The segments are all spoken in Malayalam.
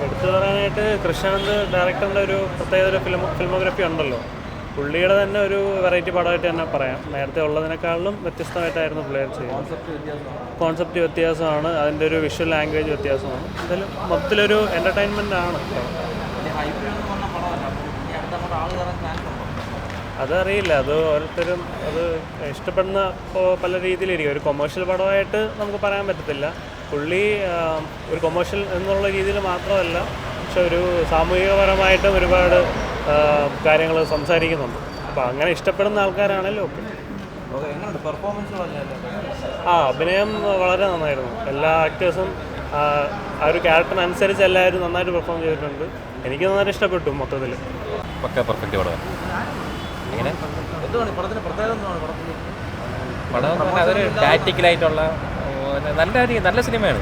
എടുത്തു പറയാനായിട്ട് കൃഷ്ണാനന്ദ് ഡയറക്ടറിൻ്റെ ഒരു പ്രത്യേക ഒരു ഫിലിമോഗ്രഫി ഉണ്ടല്ലോ. പുള്ളിയുടെ തന്നെ ഒരു വെറൈറ്റി പടമായിട്ട് തന്നെ പറയാം. നേരത്തെ ഉള്ളതിനേക്കാളും വ്യത്യസ്തമായിട്ടായിരുന്നു പുള്ളിയെ ചെയ്യുന്നത്. കോൺസെപ്റ്റ് വ്യത്യാസമാണ്, അതിൻ്റെ ഒരു വിഷ്വൽ ലാംഗ്വേജ് വ്യത്യാസമാണ്. എന്തായാലും മൊത്തത്തിലൊരു എൻ്റർടൈൻമെൻ്റ് ആണ്. അതറിയില്ല, അത് ഓരോരുത്തരും അത് ഇഷ്ടപ്പെടുന്ന പല രീതിയിലിരിക്കും. ഒരു കൊമേഴ്ഷ്യൽ പടമായിട്ട് നമുക്ക് പറയാൻ പറ്റത്തില്ല. പുള്ളി ഒരു കൊമേഴ്ഷ്യൽ എന്നുള്ള രീതിയിൽ മാത്രമല്ല, പക്ഷെ ഒരു സാമൂഹികപരമായിട്ടും ഒരുപാട് കാര്യങ്ങൾ സംസാരിക്കുന്നുണ്ട്. അപ്പോൾ അങ്ങനെ ഇഷ്ടപ്പെടുന്ന ആൾക്കാരാണല്ലോ. അഭിനയം വളരെ നന്നായിരുന്നു. എല്ലാ ആക്ടേഴ്സും ആ ഒരു ക്യാരക്ടറിനനുസരിച്ച് എല്ലാവരും നന്നായിട്ട് പെർഫോം ചെയ്തിട്ടുണ്ട്. എനിക്ക് നന്നായിട്ട് ഇഷ്ടപ്പെട്ടു. മൊത്തത്തിൽ പെർഫെക്റ്റ് പടം. എങ്ങനെ പടം അതൊരു ടാക്റ്റിക്കലായിട്ടുള്ള നല്ല സിനിമയാണ്.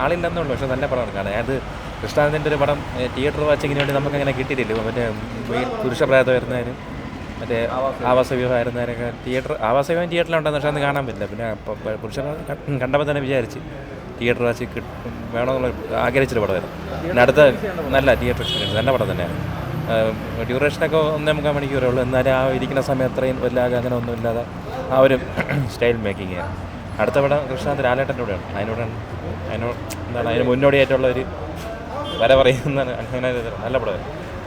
ആളില്ലെന്നുള്ളൂ, പക്ഷെ നല്ല പടമാണ്. കാരണം അത് കൃഷ്ണാനന്ദിൻ്റെ ഒരു പടം തിയേറ്റർ വാച്ചിങ്ങിന് വേണ്ടി നമുക്കങ്ങനെ കിട്ടിയിട്ടില്ല. മറ്റേ പുരുഷപ്രായത വരുന്നവരും മറ്റേ ആവാസവ്യൂഹമായിരുന്നവരൊക്കെ ആവാസവ്യൂഹം തിയേറ്ററിലുണ്ടെന്ന്, പക്ഷെ അന്ന് കാണാൻ പറ്റില്ല. പിന്നെ പുരുഷപ്രായം കണ്ടപ്പോൾ തന്നെ വിചാരിച്ച് തിയേറ്റർ വാച്ച് വേണമെന്നുള്ള ആഗ്രഹിച്ചൊരു പടമായിരുന്നു. പിന്നെ അടുത്ത നല്ല തിയേറ്റർ എക്സ്പീരിയൻസ്, നല്ല പടം തന്നെയാണ്. ഡ്യൂറേഷനൊക്കെ 1.25 മണിക്കൂറേ ഉള്ളൂ. എന്നാലും ആ ഇരിക്കുന്ന സമയം അത്രയും വല്ലാതെ അങ്ങനെ ഒന്നുമില്ലാതെ ആ ഒരു സ്റ്റൈൽ മേക്കിങ്. അടുത്ത പടം കൃഷ്ണാനന്ദ് ലാലേട്ടൻ്റെ കൂടെയാണ്. അതിന് മുന്നോടിയായിട്ടുള്ള ഒരു വര പറയുന്ന അങ്ങനെ നല്ല പടമായിരുന്നു.